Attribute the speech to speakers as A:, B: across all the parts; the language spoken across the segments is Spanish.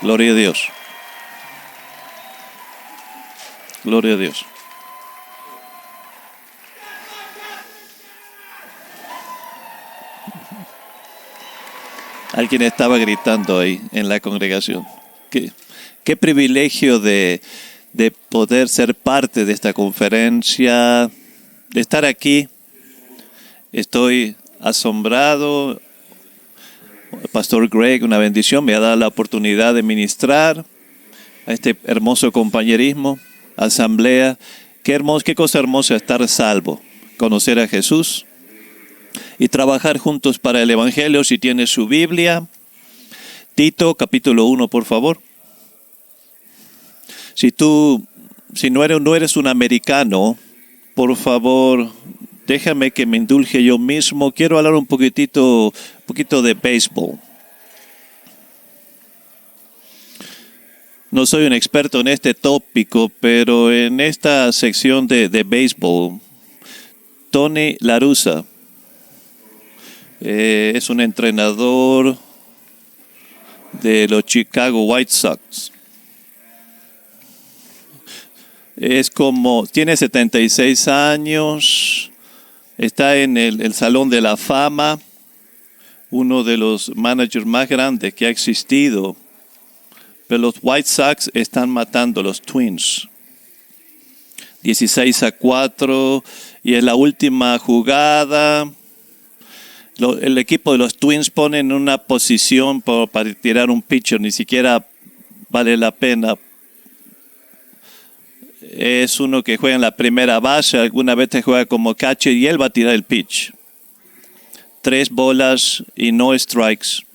A: Gloria a Dios. Gloria a Dios. Alguien estaba gritando ahí en la congregación. Qué privilegio de poder ser parte de esta conferencia, de estar aquí. Estoy asombrado. Pastor Greg, una bendición, me ha dado la oportunidad de ministrar a este hermoso compañerismo, asamblea. Qué cosa hermosa estar salvo, conocer a Jesús y trabajar juntos para el Evangelio. Si tiene su Biblia, Tito, capítulo 1, por favor. Si no eres un americano, por favor, déjame que me indulge yo mismo. Quiero hablar un poquito de béisbol. No soy un experto en este tópico, pero en esta sección de béisbol, Tony La Russa es un entrenador de los Chicago White Sox. Tiene 76 años, está en el Salón de la Fama, uno de los managers más grandes que ha existido. Pero los White Sox están matando a los Twins. 16-4, y en la última jugada, el equipo de los Twins pone en una posición para tirar un pitcher, ni siquiera vale la pena. Es uno que juega en la primera base, alguna vez te juega como catcher y él va a tirar el pitch. 3 bolas y no strikes,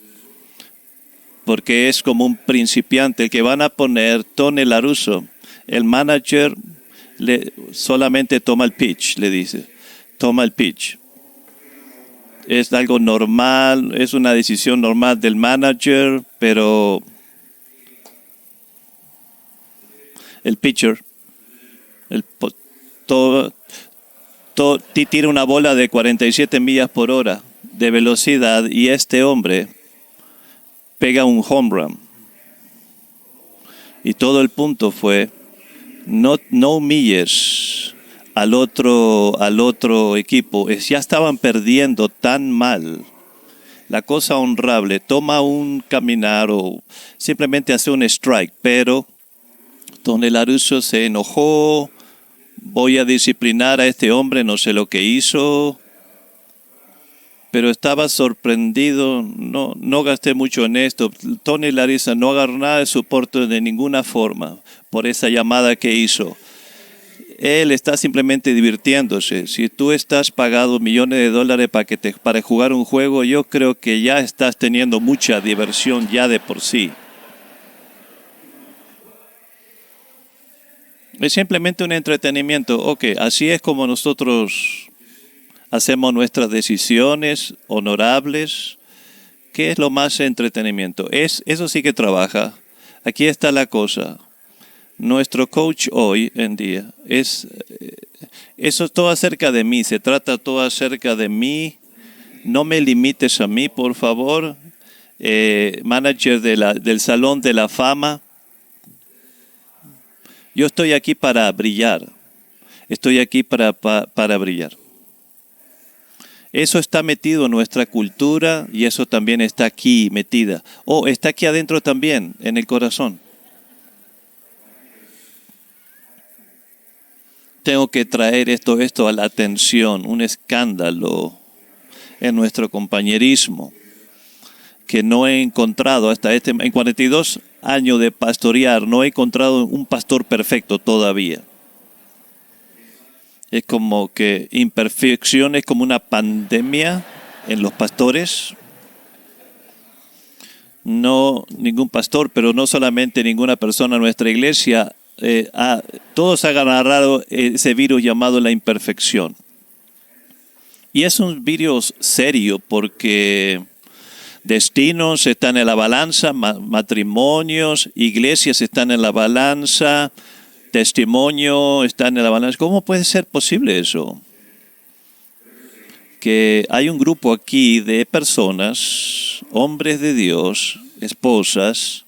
A: porque es como un principiante. El que van a poner, Tony La Russa, el manager solamente toma el pitch, le dice, toma el pitch. Es algo normal, es una decisión normal del manager, pero el pitcher, tira una bola de 47 millas por hora de velocidad y este hombre pega un home run. Y todo el punto fue, no humilles al otro equipo. Ya estaban perdiendo tan mal. La cosa honrable, toma un caminar o simplemente hace un strike, pero Tony La Russa se enojó. Voy a disciplinar a este hombre, no sé lo que hizo, pero estaba sorprendido. No gasté mucho en esto. Tony La Russa no agarró nada de soporte de ninguna forma por esa llamada que hizo. Él está simplemente divirtiéndose. Si tú estás pagado millones de dólares para jugar un juego, yo creo que ya estás teniendo mucha diversión ya de por sí. Es simplemente un entretenimiento. Ok, así es como nosotros hacemos nuestras decisiones honorables. ¿Qué es lo más entretenimiento? Eso sí que trabaja. Aquí está la cosa. Nuestro coach hoy en día eso es todo acerca de mí. Se trata todo acerca de mí. No me limites a mí, por favor. Manager del Salón de la Fama. Yo estoy aquí para brillar. Estoy aquí para brillar. Eso está metido en nuestra cultura y eso también está aquí metida. Está aquí adentro también, en el corazón. Tengo que traer esto a la atención, un escándalo en nuestro compañerismo que no he encontrado en 42 años de pastorear, no he encontrado un pastor perfecto todavía. Es como que imperfección es como una pandemia en los pastores. No ningún pastor, pero no solamente ninguna persona en nuestra iglesia. Todos han agarrado ese virus llamado la imperfección. Y es un virus serio porque destinos están en la balanza, matrimonios, iglesias están en la balanza, testimonio están en la balanza. ¿Cómo puede ser posible eso? Que hay un grupo aquí de personas, hombres de Dios, esposas,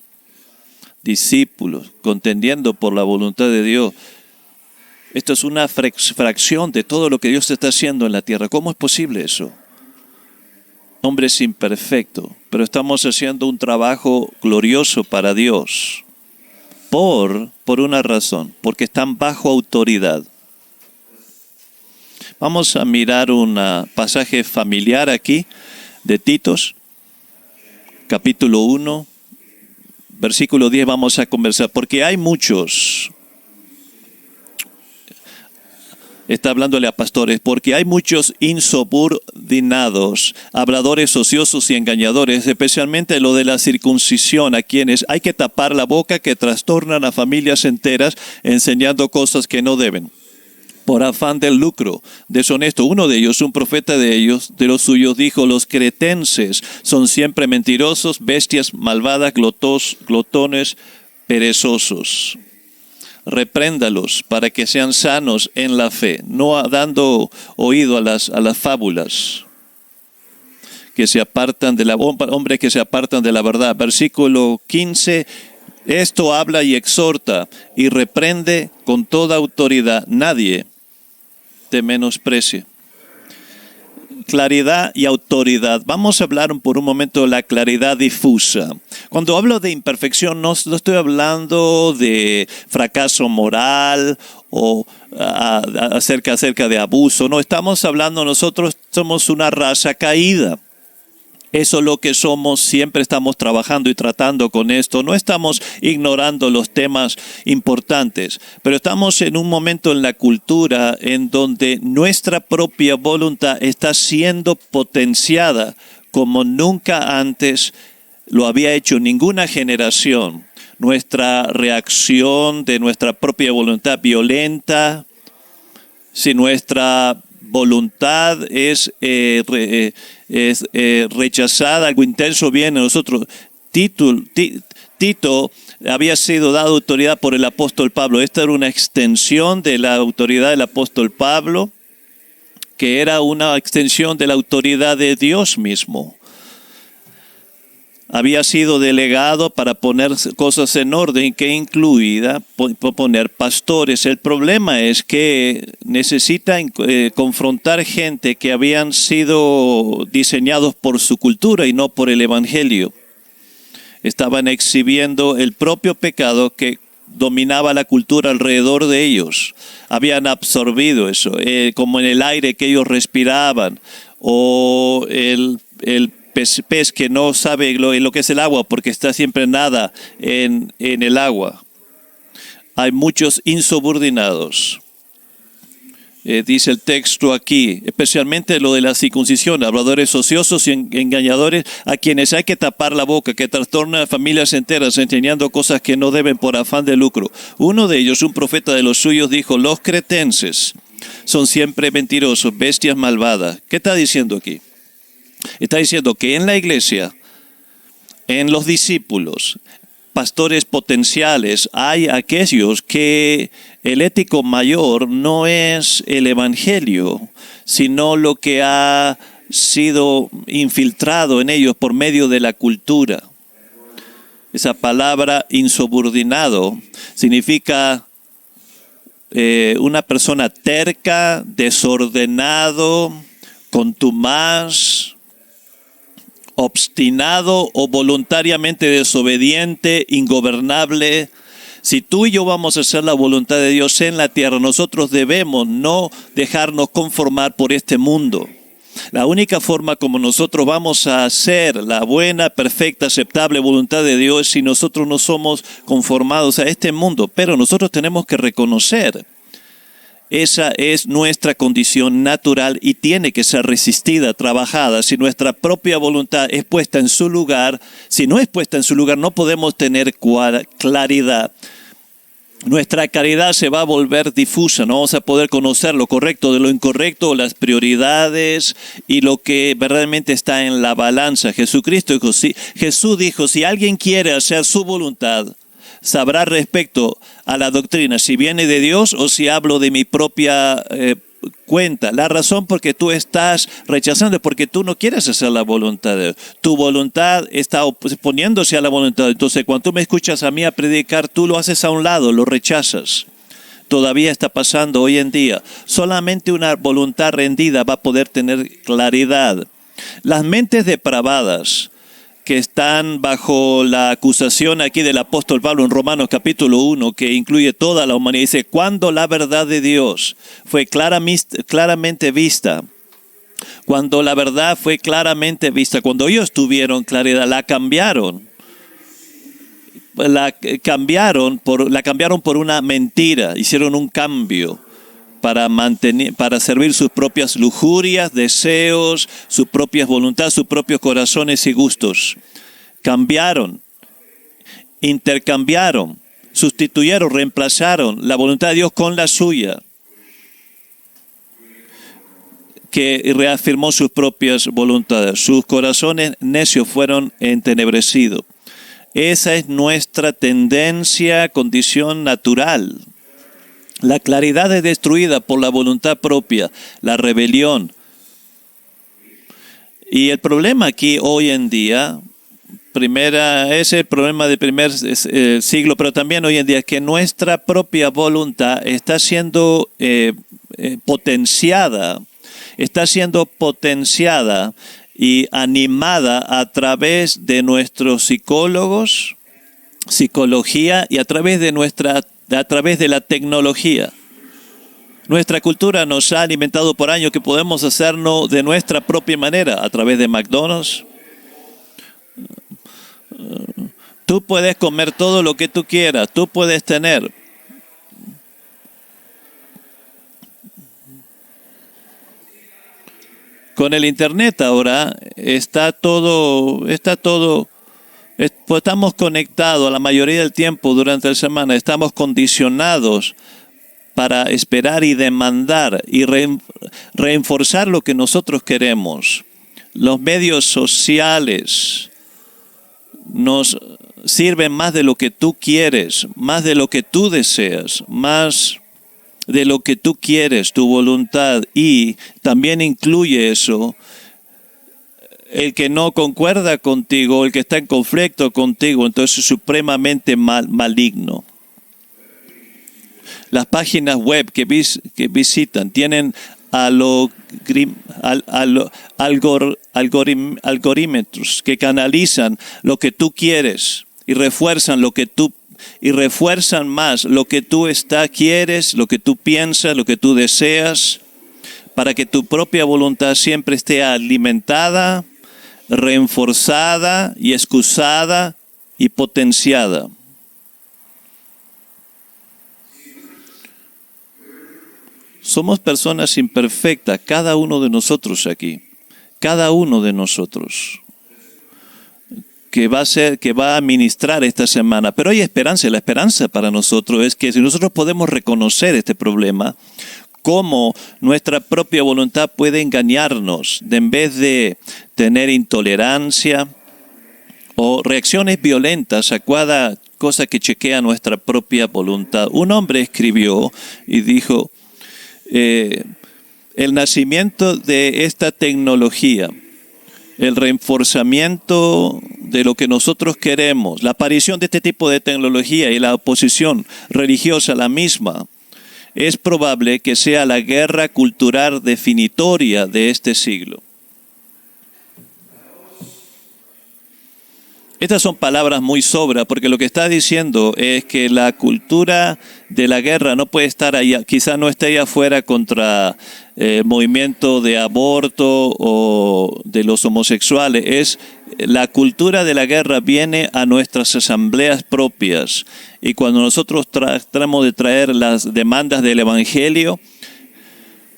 A: discípulos, contendiendo por la voluntad de Dios. Esto es una fracción de todo lo que Dios está haciendo en la tierra. ¿Cómo es posible eso? Hombres imperfectos, pero estamos haciendo un trabajo glorioso para Dios. Por una razón, porque están bajo autoridad. Vamos a mirar un pasaje familiar aquí de Titos, capítulo 1, versículo 10, vamos a conversar, porque hay muchos, está hablándole a pastores, porque hay muchos insubordinados, habladores ociosos y engañadores, especialmente lo de la circuncisión, a quienes hay que tapar la boca, que trastornan a familias enteras enseñando cosas que no deben, por afán del lucro deshonesto. Uno de ellos, un profeta de ellos, de los suyos, dijo: los cretenses son siempre mentirosos, bestias malvadas, glotones, perezosos. Repréndalos para que sean sanos en la fe, no dando oído a las fábulas que se apartan de hombres que se apartan de la verdad. Versículo 15, esto habla y exhorta y reprende con toda autoridad. Nadie te menosprecie. Claridad y autoridad. Vamos a hablar por un momento de la claridad difusa. Cuando hablo de imperfección, no estoy hablando de fracaso moral o acerca de abuso. No, estamos hablando, nosotros somos una raza caída. Eso es lo que somos, siempre estamos trabajando y tratando con esto. No estamos ignorando los temas importantes, pero estamos en un momento en la cultura en donde nuestra propia voluntad está siendo potenciada como nunca antes lo había hecho ninguna generación. Nuestra reacción de nuestra propia voluntad violenta, si nuestra voluntad es rechazada, algo intenso viene a nosotros. Tito había sido dado autoridad por el apóstol Pablo. Esta era una extensión de la autoridad del apóstol Pablo, que era una extensión de la autoridad de Dios mismo. Había sido delegado para poner cosas en orden, que incluida poner pastores. El problema es que necesita confrontar gente que habían sido diseñados por su cultura y no por el evangelio. Estaban exhibiendo el propio pecado que dominaba la cultura alrededor de ellos. Habían absorbido eso, como en el aire que ellos respiraban, o el pez que no sabe lo que es el agua porque está siempre nada en el agua. Hay muchos insubordinados. Dice el texto aquí, especialmente lo de la circuncisión, habladores ociosos y engañadores, a quienes hay que tapar la boca, que trastornan a familias enteras enseñando cosas que no deben por afán de lucro. Uno de ellos, un profeta de los suyos, dijo: los cretenses son siempre mentirosos, bestias malvadas. ¿Qué está diciendo aquí? Está diciendo que en la iglesia, en los discípulos, pastores potenciales, hay aquellos que el ético mayor no es el evangelio, sino lo que ha sido infiltrado en ellos por medio de la cultura. Esa palabra insubordinado significa una persona terca, desordenado, contumaz, obstinado o voluntariamente desobediente, ingobernable. Si tú y yo vamos a hacer la voluntad de Dios en la tierra, nosotros debemos no dejarnos conformar por este mundo. La única forma como nosotros vamos a hacer la buena, perfecta, aceptable voluntad de Dios es si nosotros no somos conformados a este mundo. Pero nosotros tenemos que reconocer, esa es nuestra condición natural y tiene que ser resistida, trabajada. Si nuestra propia voluntad es puesta en su lugar, si no es puesta en su lugar, no podemos tener claridad. Nuestra caridad se va a volver difusa, no vamos a poder conocer lo correcto de lo incorrecto, las prioridades y lo que verdaderamente está en la balanza. Jesús dijo, si alguien quiere hacer su voluntad, sabrá respecto a la doctrina si viene de Dios o si hablo de mi propia cuenta. La razón por que tú estás rechazando es porque tú no quieres hacer la voluntad de Dios. Tu voluntad está oponiéndose a la voluntad. Entonces, cuando tú me escuchas a mí a predicar, tú lo haces a un lado, lo rechazas. Todavía está pasando hoy en día. Solamente una voluntad rendida va a poder tener claridad. Las mentes depravadas que están bajo la acusación aquí del apóstol Pablo en Romanos capítulo 1, que incluye toda la humanidad, dice, cuando la verdad de Dios fue claramente vista, cuando la verdad fue claramente vista, cuando ellos tuvieron claridad, la cambiaron por una mentira, hicieron un cambio para servir sus propias lujurias, deseos, sus propias voluntades, sus propios corazones y gustos. Cambiaron, intercambiaron, sustituyeron, reemplazaron la voluntad de Dios con la suya, que reafirmó sus propias voluntades. Sus corazones necios fueron entenebrecidos. Esa es nuestra tendencia, condición natural. La claridad es destruida por la voluntad propia, la rebelión. Y el problema aquí hoy en día, ese es el problema del primer siglo, pero también hoy en día es que nuestra propia voluntad está siendo potenciada y animada a través de nuestros psicólogos, psicología y a través de la tecnología. Nuestra cultura nos ha alimentado por años que podemos hacerlo de nuestra propia manera, a través de McDonald's. Tú puedes comer todo lo que tú quieras, tú puedes tener. Con el internet ahora estamos conectados la mayoría del tiempo durante la semana, estamos condicionados para esperar y demandar y reforzar lo que nosotros queremos. Los medios sociales nos sirven más de lo que tú quieres, más de lo que tú deseas, más de lo que tú quieres, tu voluntad, y también incluye eso, el que no concuerda contigo, el que está en conflicto contigo, entonces es supremamente maligno. Las páginas web que visitan tienen algoritmos que canalizan lo que tú quieres y refuerzan más lo que tú quieres, lo que tú piensas, lo que tú deseas, para que tu propia voluntad siempre esté alimentada, reforzada y excusada y potenciada. Somos personas imperfectas, cada uno de nosotros aquí, cada uno de nosotros que va a ministrar esta semana. Pero hay esperanza, y la esperanza para nosotros es que si nosotros podemos reconocer este problema, cómo nuestra propia voluntad puede engañarnos, en vez de tener intolerancia o reacciones violentas a cada cosa que chequea nuestra propia voluntad. Un hombre escribió y dijo, el nacimiento de esta tecnología, el reforzamiento de lo que nosotros queremos, la aparición de este tipo de tecnología y la oposición religiosa a la misma, es probable que sea la guerra cultural definitoria de este siglo. Estas son palabras muy sobras, porque lo que está diciendo es que la cultura de la guerra no puede estar allá, quizá no esté allá afuera contra el movimiento de aborto o de los homosexuales. La cultura de la guerra viene a nuestras asambleas propias, y cuando nosotros tratamos de traer las demandas del evangelio,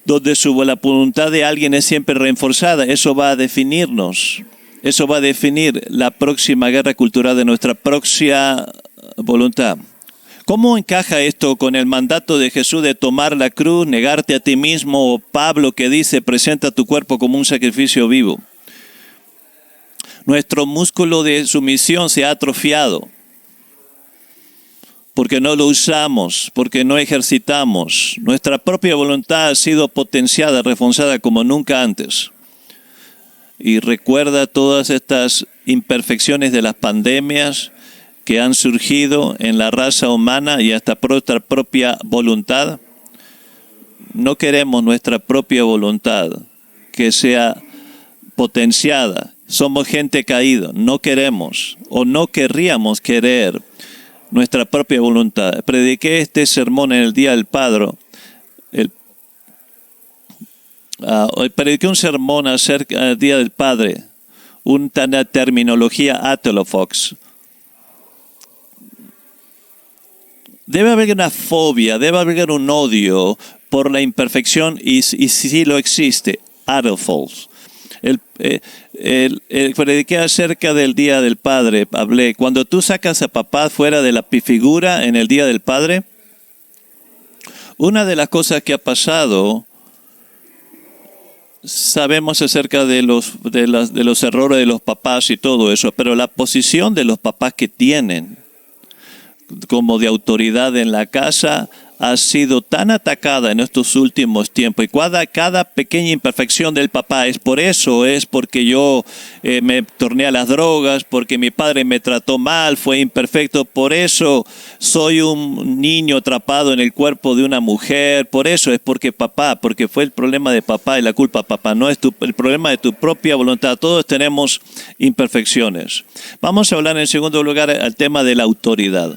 A: donde la voluntad de alguien es siempre reforzada, eso va a definirnos. Eso va a definir la próxima guerra cultural de nuestra próxima voluntad. ¿Cómo encaja esto con el mandato de Jesús de tomar la cruz, negarte a ti mismo, o Pablo que dice, presenta tu cuerpo como un sacrificio vivo? Nuestro músculo de sumisión se ha atrofiado. porque no lo usamos, porque no ejercitamos. Nuestra propia voluntad ha sido potenciada, reforzada como nunca antes. Y recuerda todas estas imperfecciones de las pandemias que han surgido en la raza humana y hasta por nuestra propia voluntad. No queremos nuestra propia voluntad que sea potenciada. Somos gente caída, no queremos o no querríamos querer nuestra propia voluntad. Prediqué este sermón en el Día del Padre. Prediqué un sermón acerca del Día del Padre, una terminología atelofox. Debe haber una fobia, debe haber un odio por la imperfección y si lo existe, atelofox. Prediqué acerca del Día del Padre. Hablé, cuando tú sacas a papá fuera de la figura en el Día del Padre, una de las cosas que ha pasado, sabemos acerca de los errores de los papás y todo eso, pero la posición de los papás que tienen como de autoridad en la casa ha sido tan atacada en estos últimos tiempos. Y cada pequeña imperfección del papá es porque yo me torné a las drogas, porque mi padre me trató mal, fue imperfecto, por eso soy un niño atrapado en el cuerpo de una mujer, por eso es porque fue el problema de papá y la culpa de papá, no es el problema de tu propia voluntad. Todos tenemos imperfecciones. Vamos a hablar en segundo lugar al tema de la autoridad.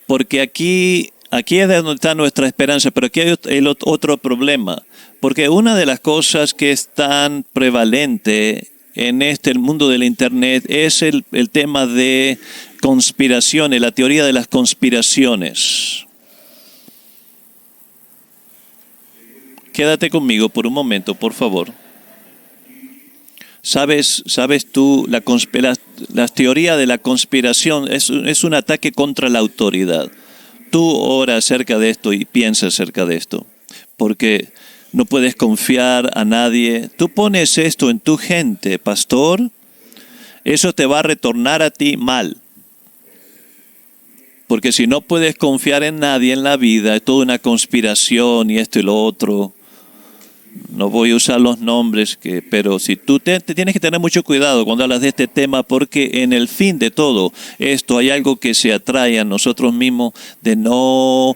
A: Porque aquí es de donde está nuestra esperanza, pero aquí hay el otro problema. Porque una de las cosas que es tan prevalente en el mundo del Internet es el tema de conspiraciones, la teoría de las conspiraciones. Quédate conmigo por un momento, por favor. ¿Sabes tú, la teoría de la conspiración es un ataque contra la autoridad? Tú ora acerca de esto y piensa acerca de esto, porque no puedes confiar a nadie. Tú pones esto en tu gente, pastor, eso te va a retornar a ti mal. Porque si no puedes confiar en nadie en la vida, es toda una conspiración y esto y lo otro. No voy a usar los nombres, pero si tú te tienes que tener mucho cuidado cuando hablas de este tema, porque en el fin de todo esto hay algo que se atrae a nosotros mismos de no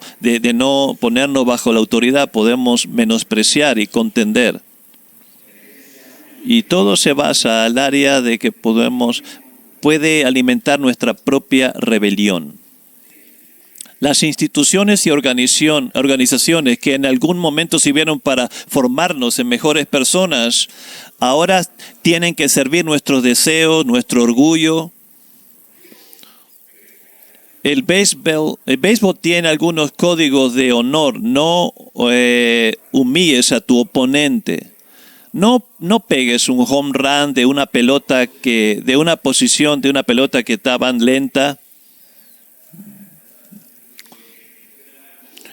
A: ponernos bajo la autoridad, podemos menospreciar y contender. Y todo se basa al área de que puede alimentar nuestra propia rebelión. Las instituciones y organizaciones que en algún momento sirvieron para formarnos en mejores personas, ahora tienen que servir nuestros deseos, nuestro orgullo. El béisbol tiene algunos códigos de honor. No humilles a tu oponente. No pegues un home run de una pelota de una posición de una pelota que estaba lenta.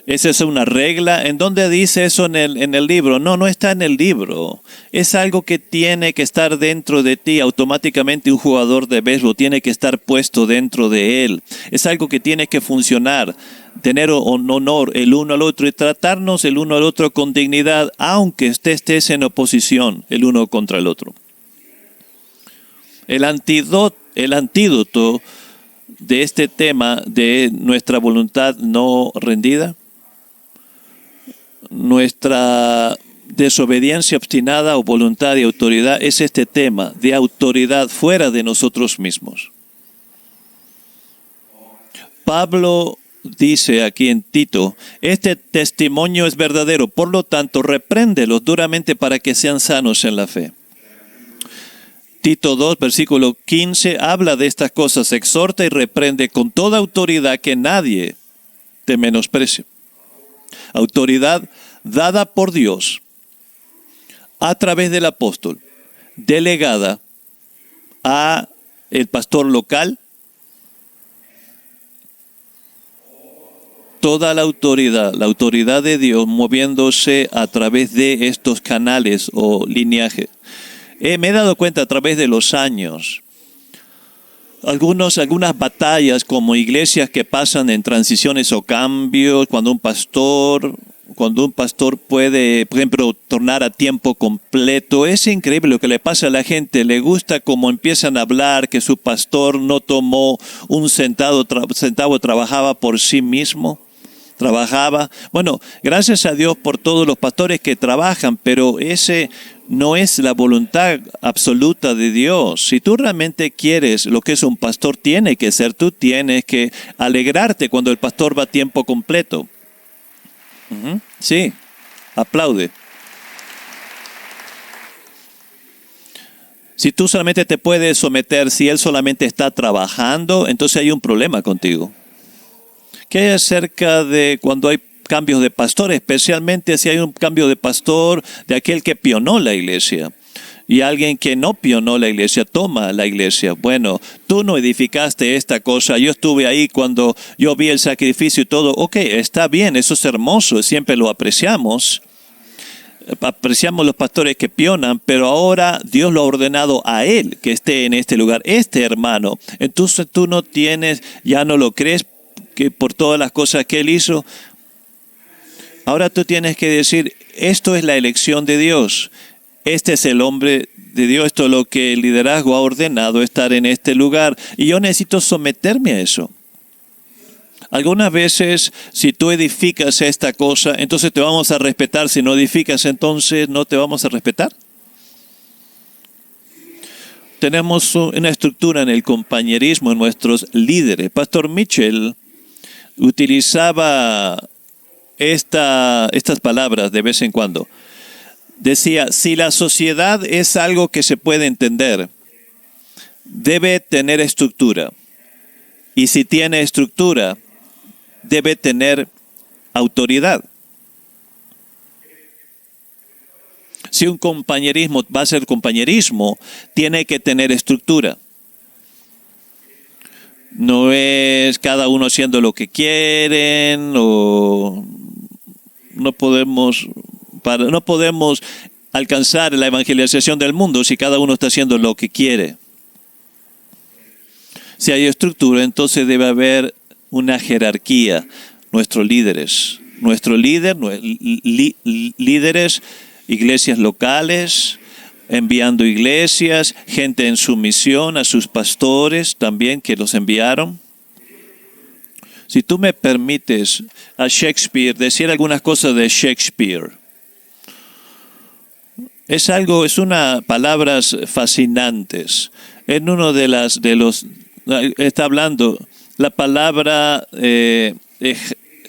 A: ¿Esa es una regla? ¿En dónde dice eso en el libro? No está en el libro. Es algo que tiene que estar dentro de ti. Automáticamente un jugador de béisbol tiene que estar puesto dentro de él. Es algo que tiene que funcionar. Tener honor el uno al otro y tratarnos el uno al otro con dignidad, aunque estés en oposición el uno contra el otro. El antídoto de este tema de nuestra voluntad no rendida, nuestra desobediencia obstinada o voluntad y autoridad, es este tema de autoridad fuera de nosotros mismos. Pablo dice aquí en Tito, este testimonio es verdadero, por lo tanto, repréndelos duramente para que sean sanos en la fe. Tito 2, versículo 15, habla de estas cosas, exhorta y reprende con toda autoridad, que nadie te menosprecie. Autoridad dada por Dios a través del apóstol, delegada a el pastor local. Toda la autoridad de Dios moviéndose a través de estos canales o lineajes. Me he dado cuenta a través de los años, Algunas batallas como iglesias que pasan en transiciones o cambios, cuando un pastor puede, por ejemplo, tornar a tiempo completo. Es increíble lo que le pasa a la gente. Le gusta cómo empiezan a hablar, que su pastor no tomó un centavo, trabajaba por sí mismo. Bueno, gracias a Dios por todos los pastores que trabajan, pero ese no es la voluntad absoluta de Dios. Si tú realmente quieres lo que es un pastor tiene que ser, tú tienes que alegrarte cuando el pastor va a tiempo completo. Sí, aplaude. Si tú solamente te puedes someter, si él solamente está trabajando, entonces hay un problema contigo. ¿Qué hay acerca de cuando hay cambios de pastor? Especialmente si hay un cambio de pastor de aquel que pionó la iglesia. Y alguien que no pionó la iglesia, toma la iglesia. Bueno, tú no edificaste esta cosa. Yo estuve ahí cuando yo vi el sacrificio y todo. Ok, está bien, eso es hermoso, siempre lo apreciamos. Apreciamos los pastores que pionan, pero ahora Dios lo ha ordenado a él que esté en este lugar, este hermano. Entonces tú no tienes, ya no lo crees que por todas las cosas que él hizo. Ahora tú tienes que decir, esto es la elección de Dios. Este es el hombre de Dios, esto es lo que el liderazgo ha ordenado, estar en este lugar. Y yo necesito someterme a eso. Algunas veces, si tú edificas esta cosa, entonces te vamos a respetar. Si no edificas, entonces no te vamos a respetar. Tenemos una estructura en el compañerismo en nuestros líderes. Pastor Mitchell utilizaba estas palabras de vez en cuando. Decía, si la sociedad es algo que se puede entender, debe tener estructura. Y si tiene estructura, debe tener autoridad. Si un compañerismo va a ser compañerismo, tiene que tener estructura. No es cada uno haciendo lo que quieren o no podemos alcanzar la evangelización del mundo si cada uno está haciendo lo que quiere. Si hay estructura, entonces debe haber una jerarquía. Nuestros líderes, líderes, iglesias locales, enviando iglesias, gente en su misión, a sus pastores también que los enviaron. Si tú me permites a Shakespeare decir algunas cosas de Shakespeare. Es unas palabras fascinantes. En uno está hablando la palabra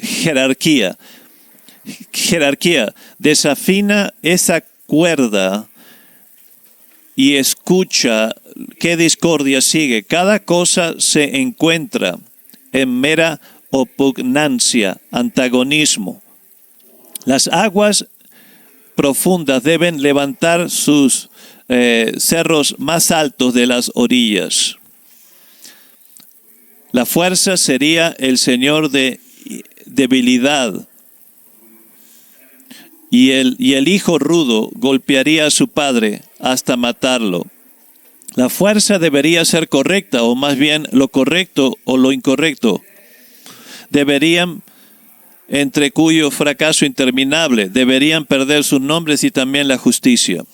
A: jerarquía. Jerarquía. Desafina esa cuerda y escucha qué discordia sigue. Cada cosa se encuentra en mera opugnancia, antagonismo. Las aguas profundas deben levantar sus cerros más altos de las orillas. La fuerza sería el señor de debilidad. Y el hijo rudo golpearía a su padre hasta matarlo. La fuerza debería ser correcta, o más bien lo correcto o lo incorrecto. Entre cuyo fracaso interminable, deberían perder sus nombres y también la justicia.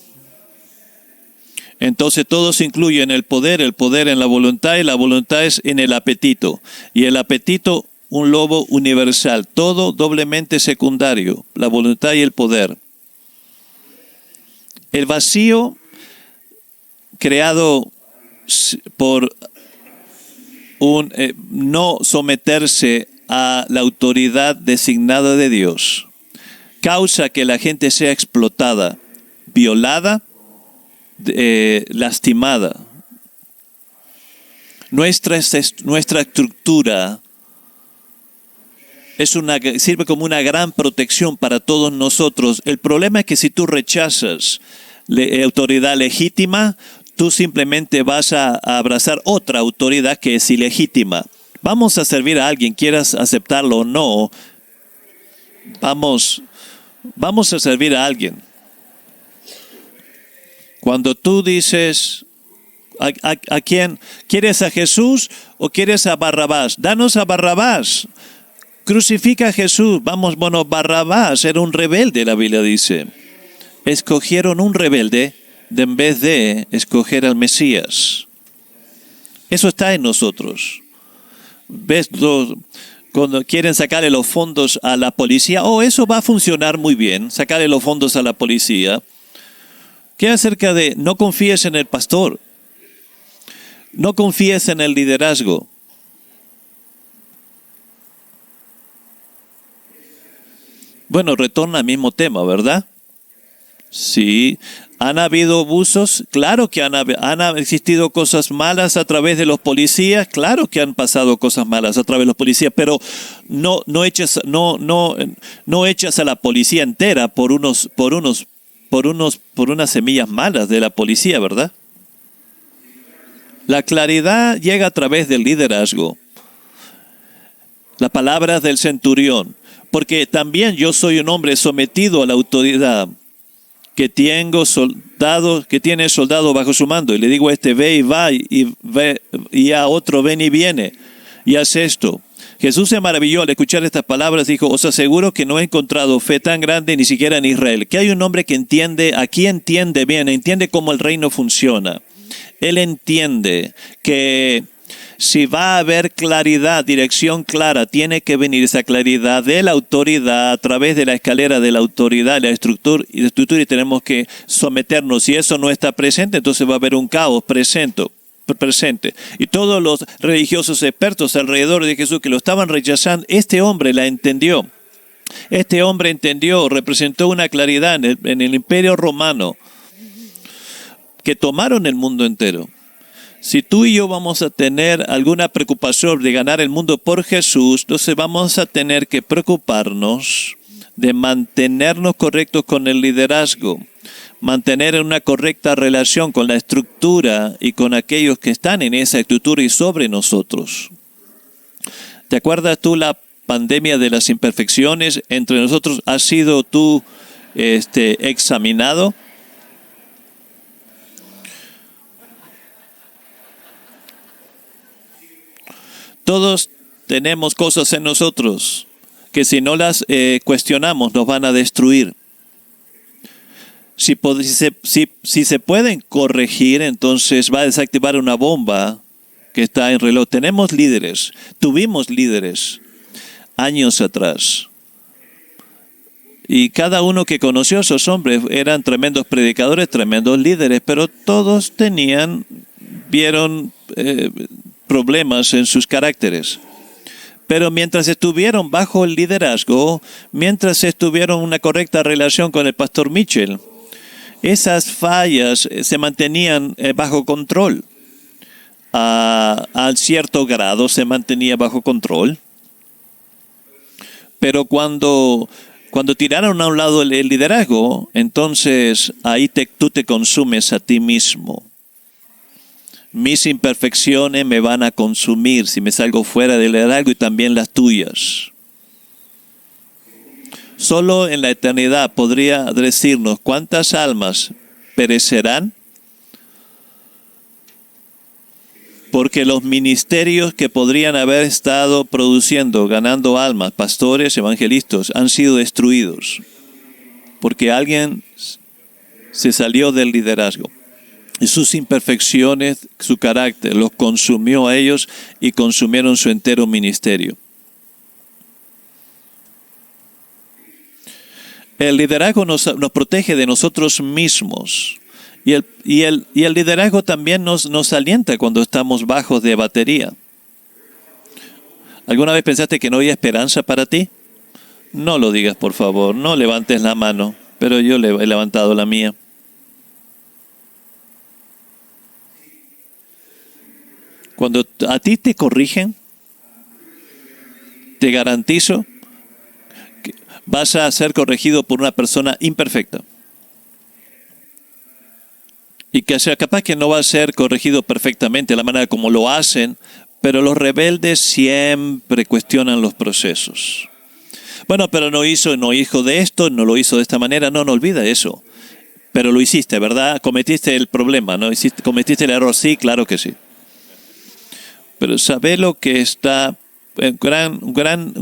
A: Entonces todo se incluye en el poder en la voluntad, y la voluntad es en el apetito. Y el apetito, un lobo universal, todo doblemente secundario, la voluntad y el poder. El vacío creado por no someterse a la autoridad designada de Dios causa que la gente sea explotada, violada, lastimada. Nuestra estructura sirve como una gran protección para todos nosotros. El problema es que si tú rechazas la autoridad legítima, tú simplemente vas a abrazar otra autoridad que es ilegítima. Vamos a servir a alguien, quieras aceptarlo o no. Vamos a servir a alguien. Cuando tú dices, ¿A quién? ¿Quieres a Jesús o quieres a Barrabás? Danos a Barrabás. Crucifica a Jesús. Vamos, bueno, Barrabás era un rebelde, la Biblia dice. Escogieron un rebelde en vez de escoger al Mesías. Eso está en nosotros. ¿Ves? Cuando quieren sacarle los fondos a la policía, eso va a funcionar muy bien, sacarle los fondos a la policía. ¿Qué acerca de no confíes en el pastor? No confíes en el liderazgo. Bueno, retorna al mismo tema, ¿verdad? Sí. ¿Han habido abusos? Claro que han existido cosas malas a través de los policías. Claro que han pasado cosas malas a través de los policías, pero no echas a la policía entera por unas semillas malas de la policía, ¿verdad? La claridad llega a través del liderazgo. Las palabras del centurión. Porque también yo soy un hombre sometido a la autoridad, que tiene soldado bajo su mando. Y le digo a este, ve y va, y a otro, ven y viene, y haz esto. Jesús se maravilló al escuchar estas palabras, dijo, os aseguro que no he encontrado fe tan grande ni siquiera en Israel. Que hay un hombre que aquí entiende bien, entiende cómo el reino funciona. Él entiende que si va a haber claridad, dirección clara, tiene que venir esa claridad de la autoridad a través de la escalera de la autoridad, la estructura, y tenemos que someternos. Si eso no está presente, entonces va a haber un caos presente. Y todos los religiosos expertos alrededor de Jesús que lo estaban rechazando, este hombre la entendió. Este hombre entendió, representó una claridad en el Imperio Romano que tomaron el mundo entero. Si tú y yo vamos a tener alguna preocupación de ganar el mundo por Jesús, entonces vamos a tener que preocuparnos de mantenernos correctos con el liderazgo, mantener una correcta relación con la estructura y con aquellos que están en esa estructura y sobre nosotros. ¿Te acuerdas tú la pandemia de las imperfecciones entre nosotros? ¿Has sido tú examinado? Todos tenemos cosas en nosotros que si no las cuestionamos nos van a destruir. Si se pueden corregir, entonces va a desactivar una bomba que está en reloj. Tuvimos líderes años atrás. Y cada uno que conoció a esos hombres eran tremendos predicadores, tremendos líderes, pero todos vieron problemas en sus caracteres. Pero mientras estuvieron bajo el liderazgo, mientras estuvieron una correcta relación con el pastor Mitchell, esas fallas se mantenían bajo control. A cierto grado se mantenía bajo control. Pero cuando tiraron a un lado el liderazgo, entonces ahí tú te consumes a ti mismo. Mis imperfecciones me van a consumir si me salgo fuera del liderazgo y también las tuyas. Solo en la eternidad podría decirnos cuántas almas perecerán, porque los ministerios que podrían haber estado produciendo, ganando almas, pastores, evangelistas, han sido destruidos, porque alguien se salió del liderazgo. Y sus imperfecciones, su carácter, los consumió a ellos y consumieron su entero ministerio. El liderazgo nos protege de nosotros mismos. Y el liderazgo también nos alienta cuando estamos bajos de batería. ¿Alguna vez pensaste que no había esperanza para ti? No lo digas, por favor. No levantes la mano, pero yo he levantado la mía. Cuando a ti te corrigen, te garantizo que vas a ser corregido por una persona imperfecta. Y que sea capaz que no va a ser corregido perfectamente de la manera como lo hacen, pero los rebeldes siempre cuestionan los procesos. Bueno, pero no hizo de esto, no lo hizo de esta manera. No olvida eso. Pero lo hiciste, ¿verdad? Cometiste el problema, ¿no? Cometiste el error, sí, claro que sí. Pero ¿sabes lo que está un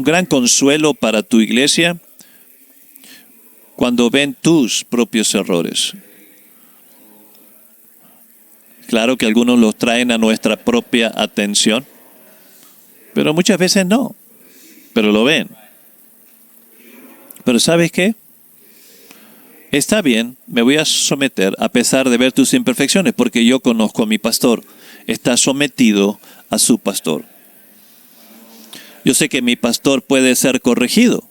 A: gran consuelo para tu iglesia? Cuando ven tus propios errores. Claro que algunos los traen a nuestra propia atención, pero muchas veces no, pero lo ven. Pero ¿sabes qué? Está bien, me voy a someter a pesar de ver tus imperfecciones, porque yo conozco a mi pastor. Está sometido a su pastor. Yo sé que mi pastor puede ser corregido.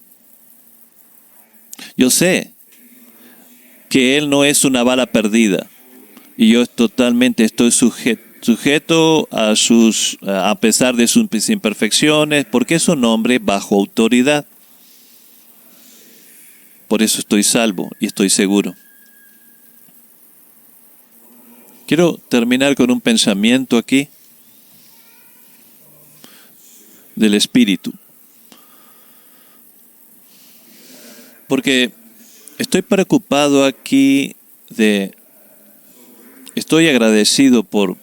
A: Yo sé que él no es una bala perdida. Y yo totalmente estoy sujeto a pesar de sus imperfecciones, porque es un hombre bajo autoridad. Por eso estoy salvo y estoy seguro. Quiero terminar con un pensamiento aquí del Espíritu. Porque estoy preocupado aquí estoy agradecido por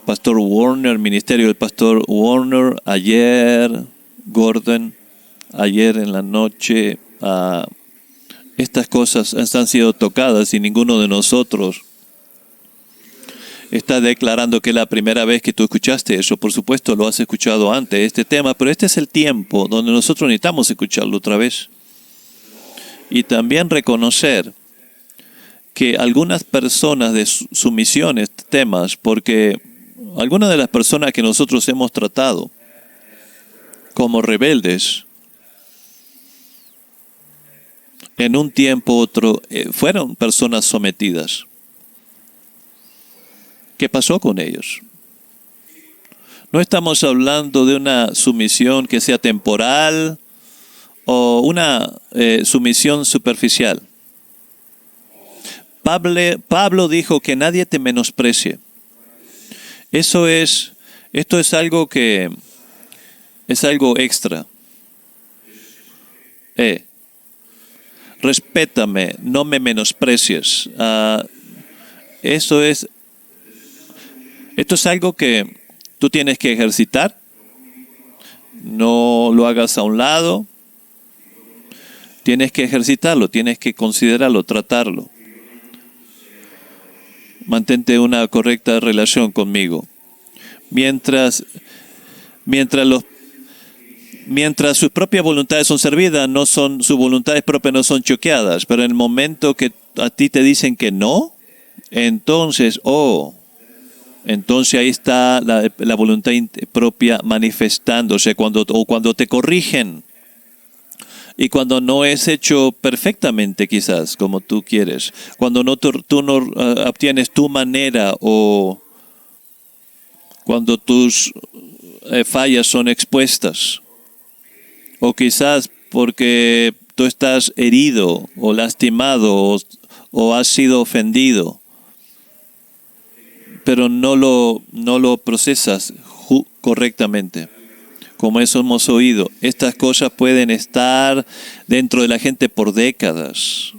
A: Pastor Warner, el ministerio del Pastor Warner, Gordon, ayer en la noche. Estas cosas han sido tocadas y ninguno de nosotros está declarando que es la primera vez que tú escuchaste eso. Por supuesto, lo has escuchado antes, este tema, pero este es el tiempo donde nosotros necesitamos escucharlo otra vez. Y también reconocer que algunas personas de sumisiones, temas, porque algunas de las personas que nosotros hemos tratado como rebeldes, en un tiempo u otro, fueron personas sometidas. ¿Qué pasó con ellos? No estamos hablando de una sumisión que sea temporal o una sumisión superficial. Pablo dijo que nadie te menosprecie. Esto es algo que es algo extra. Respétame, no me menosprecies. Esto es algo que tú tienes que ejercitar. No lo hagas a un lado. Tienes que ejercitarlo, tienes que considerarlo, tratarlo. Mantente una correcta relación conmigo. Mientras sus propias voluntades son servidas, sus voluntades propias no son choqueadas. Pero en el momento que a ti te dicen que no, entonces ahí está la voluntad propia manifestándose cuando te corrigen y cuando no es hecho perfectamente quizás como tú quieres, cuando tú no obtienes tu manera o cuando tus fallas son expuestas o quizás porque tú estás herido o lastimado o has sido ofendido, pero no lo procesas correctamente. Como eso hemos oído, estas cosas pueden estar dentro de la gente por décadas.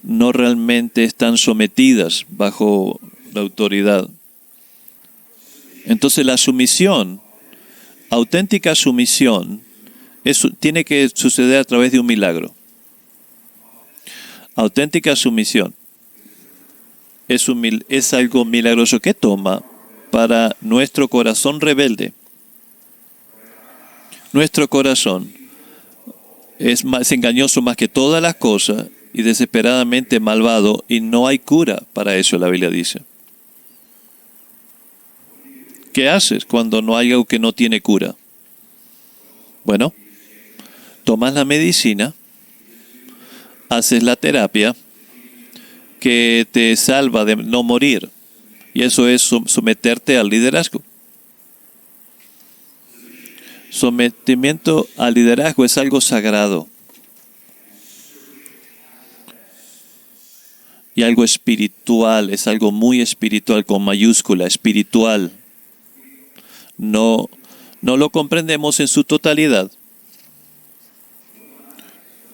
A: No realmente están sometidas bajo la autoridad. Entonces la sumisión, auténtica sumisión, tiene que suceder a través de un milagro. Auténtica sumisión es algo milagroso que toma para nuestro corazón rebelde. Nuestro corazón es engañoso más que todas las cosas y desesperadamente malvado, y no hay cura para eso, la Biblia dice. ¿Qué haces cuando no hay algo que no tiene cura? Bueno, tomas la medicina, haces la terapia que te salva de no morir, y eso es someterte al liderazgo. Sometimiento al liderazgo es algo sagrado y algo espiritual, es algo muy espiritual, con mayúscula, espiritual. No lo comprendemos en su totalidad.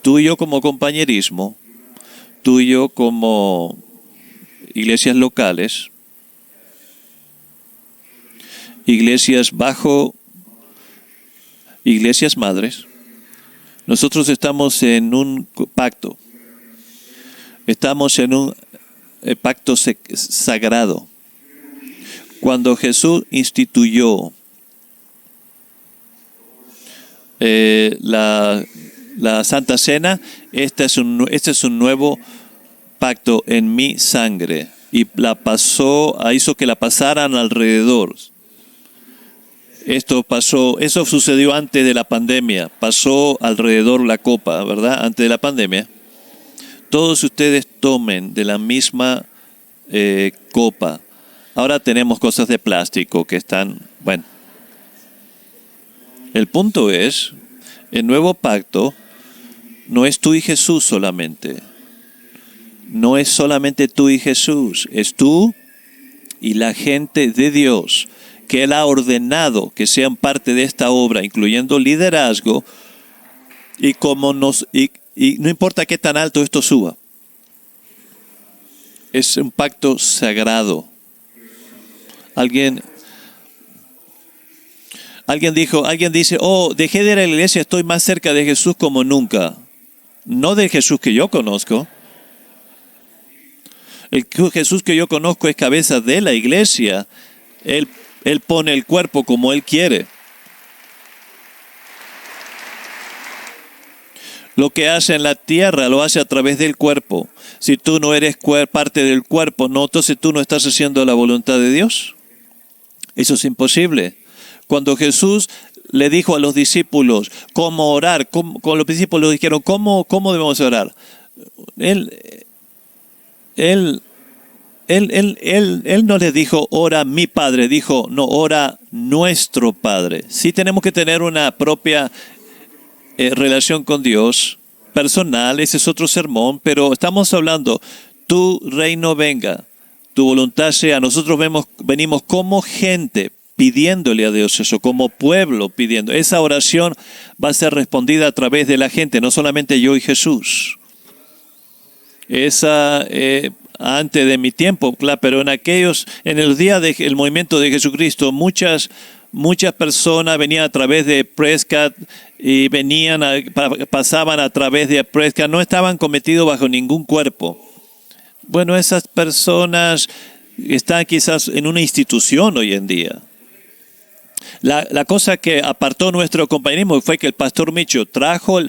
A: Tú y yo como compañerismo, instituyó como iglesias locales, iglesias bajo iglesias madres. Nosotros estamos en un pacto. Estamos en un pacto sagrado. Cuando Jesús instituyó la Santa Cena, este es un nuevo pacto en mi sangre. Y hizo que la pasaran alrededor. Eso sucedió antes de la pandemia. Pasó alrededor la copa, ¿verdad? Antes de la pandemia. Todos ustedes tomen de la misma copa. Ahora tenemos cosas de plástico que están, bueno. El punto es, el nuevo pacto no es tú y Jesús solamente. No es solamente tú y Jesús. Es tú y la gente de Dios que Él ha ordenado que sean parte de esta obra, incluyendo liderazgo, y no importa qué tan alto esto suba. Es un pacto sagrado. Alguien dice, dejé de ir a la iglesia, estoy más cerca de Jesús como nunca. No del Jesús que yo conozco. El Jesús que yo conozco es cabeza de la iglesia. Él pone el cuerpo como Él quiere. Lo que hace en la tierra lo hace a través del cuerpo. Si tú no eres parte del cuerpo, no, entonces tú no estás haciendo la voluntad de Dios. Eso es imposible. Cuando Jesús le dijo a los discípulos cómo orar, con los discípulos dijeron, ¿cómo debemos orar? Él no les dijo, ora mi Padre, dijo, no, ora nuestro Padre. Sí tenemos que tener una propia relación con Dios, personal, ese es otro sermón, pero estamos hablando, tu reino venga, tu voluntad sea. Nosotros venimos como gente pidiéndole a Dios eso, como pueblo pidiendo. Esa oración va a ser respondida a través de la gente, no solamente yo y Jesús. Antes de mi tiempo, claro, pero en el día del movimiento de Jesucristo, muchas personas venían a través de Prescott y pasaban a través de Prescott, no estaban cometidos bajo ningún cuerpo. Bueno, esas personas están quizás en una institución hoy en día. La cosa que apartó nuestro compañerismo fue que el pastor Micho trajo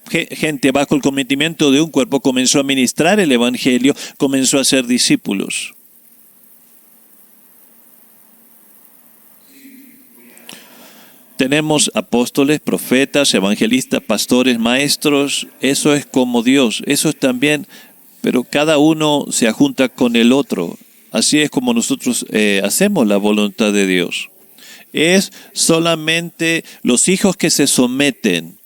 A: gente bajo el cometimiento de un cuerpo, comenzó a ministrar el evangelio, comenzó a ser discípulos. Tenemos apóstoles, profetas, evangelistas, pastores, maestros. Eso es como Dios. Eso es también, pero cada uno se ajunta con el otro. Así es como nosotros hacemos la voluntad de Dios. Es solamente los hijos que se someten.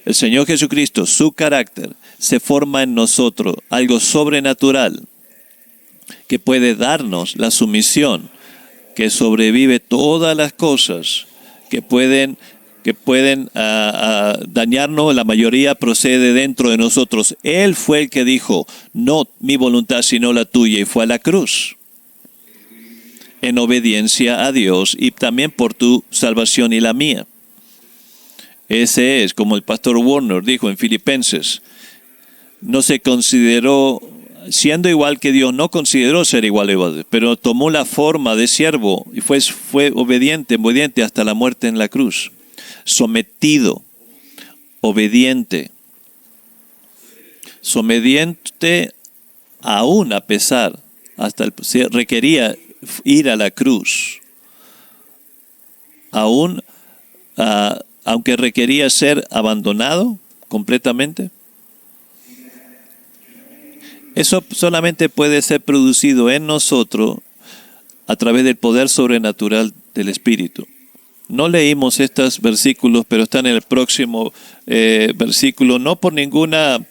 A: El Señor Jesucristo, su carácter, se forma en nosotros, algo sobrenatural, que puede darnos la sumisión, que sobrevive todas las cosas que pueden dañarnos. La mayoría procede dentro de nosotros. Él fue el que dijo, no mi voluntad sino la tuya, y fue a la cruz en obediencia a Dios y también por tu salvación y la mía. Ese es, como el pastor Warner dijo en Filipenses, no se consideró, siendo igual que Dios, no consideró ser igual a Dios, pero tomó la forma de siervo y fue obediente hasta la muerte en la cruz. Sometido, obediente aún a pesar, requería ir a la cruz, aún aunque requería ser abandonado completamente. Eso solamente puede ser producido en nosotros a través del poder sobrenatural del Espíritu. No leímos estos versículos, pero están en el próximo versículo, no por ninguna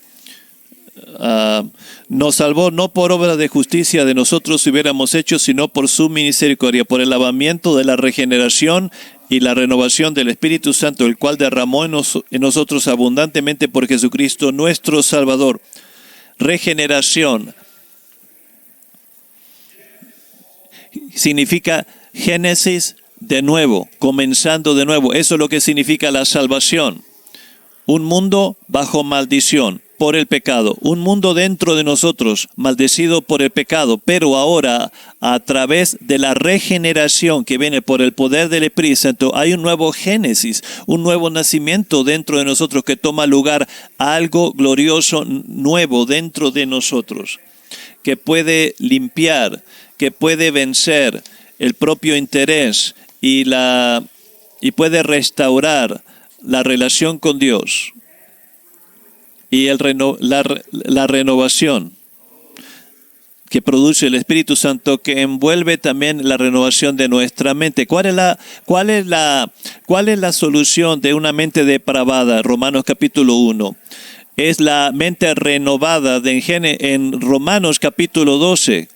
A: nos salvó no por obra de justicia de nosotros hubiéramos hecho, sino por su misericordia, por el lavamiento de la regeneración y la renovación del Espíritu Santo, el cual derramó en nosotros abundantemente por Jesucristo nuestro Salvador. Regeneración significa génesis de nuevo, comenzando de nuevo. Eso es lo que significa la salvación. Un mundo bajo maldición por el pecado, un mundo dentro de nosotros maldecido por el pecado, pero ahora a través de la regeneración que viene por el poder del Espíritu Santo hay un nuevo génesis, un nuevo nacimiento dentro de nosotros que toma lugar, algo glorioso nuevo dentro de nosotros, que puede limpiar, que puede vencer el propio interés y puede restaurar la relación con Dios y la renovación que produce el Espíritu Santo, que envuelve también la renovación de nuestra mente. ¿Cuál es la solución de una mente depravada? Romanos capítulo 1. Es la mente renovada en Romanos capítulo 12,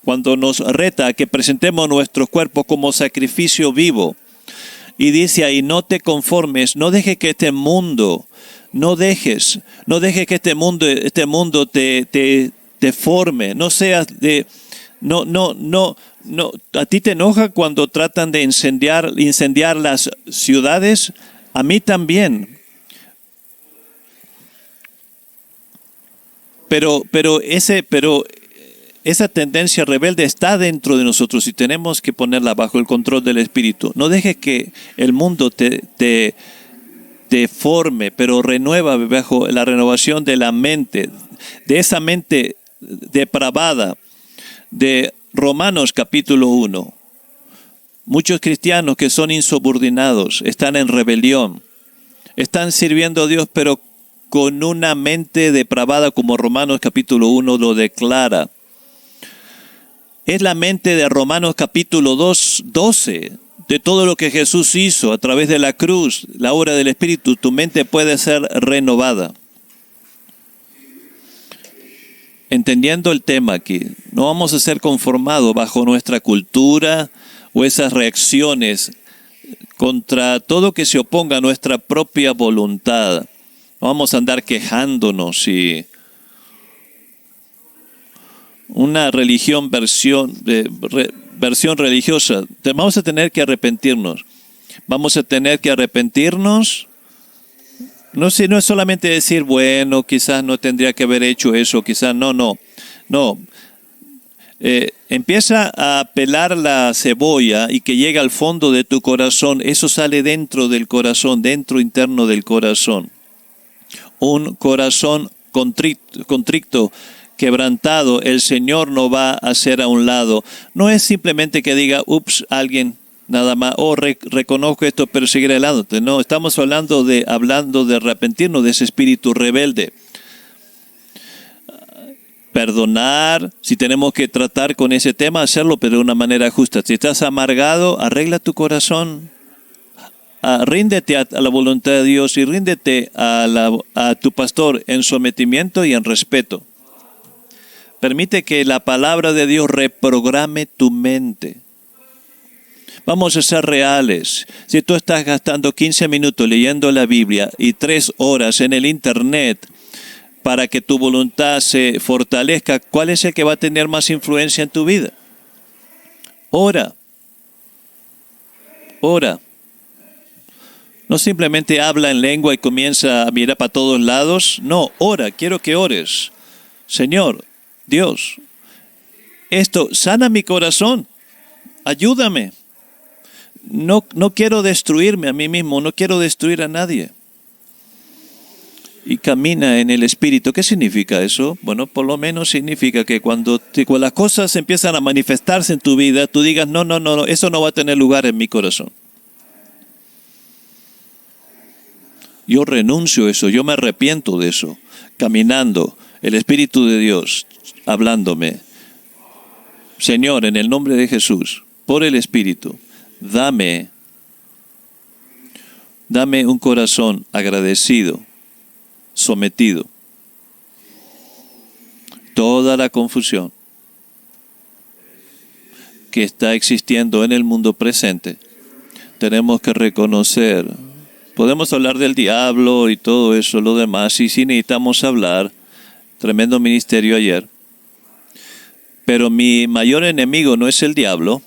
A: cuando nos reta a que presentemos nuestros cuerpos como sacrificio vivo. Y dice ahí, no te conformes, no dejes que este mundo, no dejes que este mundo te forme, no seas de, no, a ti te enoja cuando tratan de incendiar las ciudades, a mí también. Pero esa tendencia rebelde está dentro de nosotros y tenemos que ponerla bajo el control del Espíritu. No dejes que el mundo te forme, pero renueva bajo la renovación de la mente, de esa mente depravada de Romanos capítulo 1. Muchos cristianos que son insubordinados, están en rebelión, están sirviendo a Dios, pero con una mente depravada, como Romanos capítulo 1 lo declara. Es la mente de Romanos capítulo 12, de todo lo que Jesús hizo a través de la cruz, la obra del Espíritu. Tu mente puede ser renovada. Entendiendo el tema aquí, no vamos a ser conformados bajo nuestra cultura o esas reacciones contra todo que se oponga a nuestra propia voluntad. No vamos a andar quejándonos y una versión religiosa. Vamos a tener que arrepentirnos. Vamos a tener que arrepentirnos. No es solamente decir, bueno, quizás no tendría que haber hecho eso, quizás no. Empieza a pelar la cebolla y que llega al fondo de tu corazón. Eso sale dentro del corazón, dentro interno del corazón. Un corazón contrito, quebrantado, el Señor no va a hacer a un lado. No es simplemente que diga, alguien nada más, reconozco esto, pero seguiré adelante. No, estamos hablando de arrepentirnos de ese espíritu rebelde. Perdonar, si tenemos que tratar con ese tema, hacerlo, pero de una manera justa. Si estás amargado, arregla tu corazón. Ríndete a la voluntad de Dios y ríndete a tu pastor en sometimiento y en respeto. Permite que la palabra de Dios reprograme tu mente. Vamos a ser reales. Si tú estás gastando 15 minutos leyendo la Biblia y 3 horas en el Internet para que tu voluntad se fortalezca, ¿cuál es el que va a tener más influencia en tu vida? Ora. No simplemente habla en lengua y comienza a mirar para todos lados. No, ora. Quiero que ores. Señor, Dios, esto sana mi corazón. Ayúdame. No quiero destruirme a mí mismo, no quiero destruir a nadie. Y camina en el Espíritu. ¿Qué significa eso? Bueno, por lo menos significa que cuando las cosas empiezan a manifestarse en tu vida, tú digas, no, eso no va a tener lugar en mi corazón. Yo renuncio a eso, yo me arrepiento de eso. Caminando, el Espíritu de Dios hablándome. Señor, en el nombre de Jesús, por el Espíritu, dame un corazón agradecido, sometido. toda la confusión que está existiendo en el mundo presente, tenemos que reconocer. Podemos hablar del diablo y todo eso, lo demás, y sí necesitamos hablar. Tremendo ministerio ayer. Pero mi mayor enemigo no es el diablo.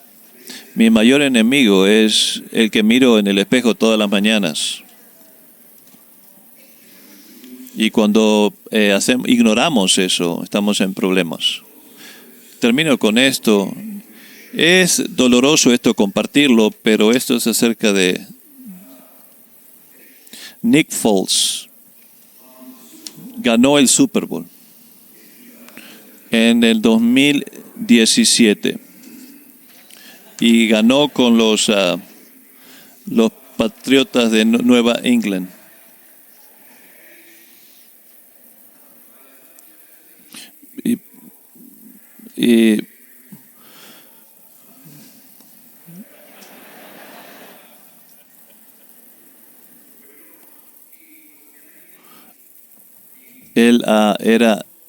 A: Mi mayor enemigo es el que miro en el espejo todas las mañanas. Y cuando ignoramos eso, estamos en problemas. Termino con esto. Es doloroso esto compartirlo, pero esto es acerca de Nick Foles. Ganó el Super Bowl en el 2017 y ganó con los Patriotas de Nueva England. Y él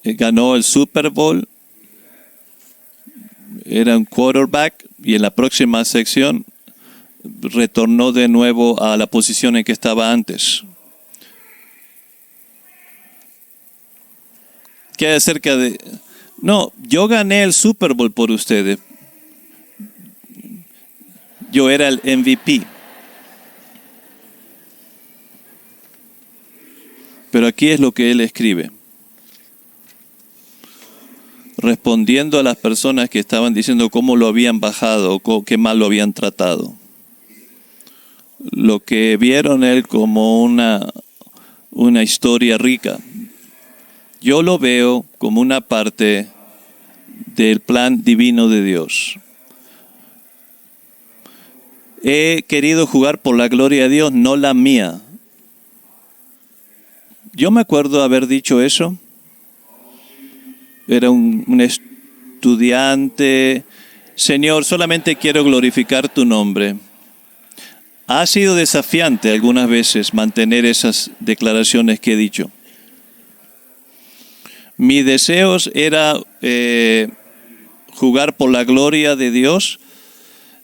A: ganó el Super Bowl, era un quarterback, y en la próxima sección retornó de nuevo a la posición en que estaba antes. ¿Qué hay acerca de? No, yo gané el Super Bowl por ustedes. Yo era el MVP. Pero aquí es lo que él escribe. Respondiendo a las personas que estaban diciendo cómo lo habían bajado, qué mal lo habían tratado. Lo que vieron él como una historia rica. Yo lo veo como una parte del plan divino de Dios. He querido jugar por la gloria de Dios, no la mía. Yo me acuerdo haber dicho eso. Era un estudiante. Señor, solamente quiero glorificar tu nombre. Ha sido desafiante algunas veces mantener esas declaraciones que he dicho. Mi deseo era jugar por la gloria de Dios,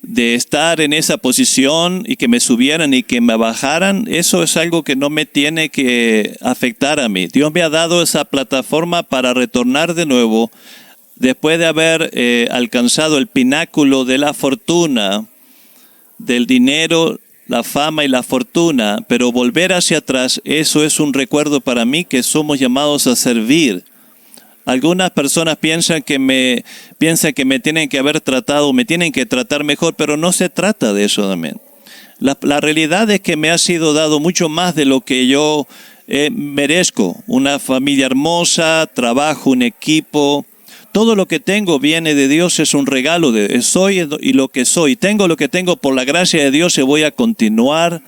A: de estar en esa posición y que me subieran y que me bajaran. Eso es algo que no me tiene que afectar a mí. Dios me ha dado esa plataforma para retornar de nuevo después de haber alcanzado el pináculo de la fortuna, del dinero, la fama y la fortuna, pero volver hacia atrás, eso es un recuerdo para mí que somos llamados a servir. Algunas personas piensan que me tienen que haber tratado, me tienen que tratar mejor, pero no se trata de eso también. La realidad es que me ha sido dado mucho más de lo que yo merezco. Una familia hermosa, trabajo, un equipo. Todo lo que tengo viene de Dios, es un regalo. Soy y lo que soy. Tengo lo que tengo por la gracia de Dios y voy a continuar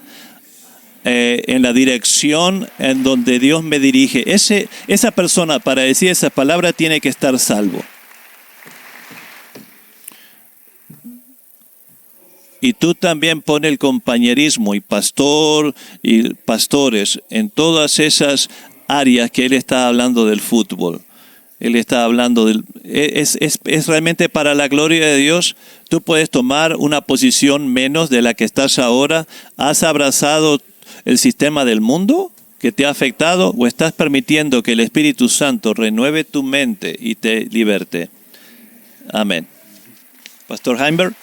A: en la dirección en donde Dios me dirige. Esa persona, para decir esa palabra, tiene que estar salvo. Y tú también pon el compañerismo y pastores en todas esas áreas que él está hablando del fútbol. Él está hablando es realmente para la gloria de Dios. Tú puedes tomar una posición menos de la que estás ahora. ¿Has abrazado el sistema del mundo que te ha afectado o estás permitiendo que el Espíritu Santo renueve tu mente y te liberte? Amén. Pastor Heimberg.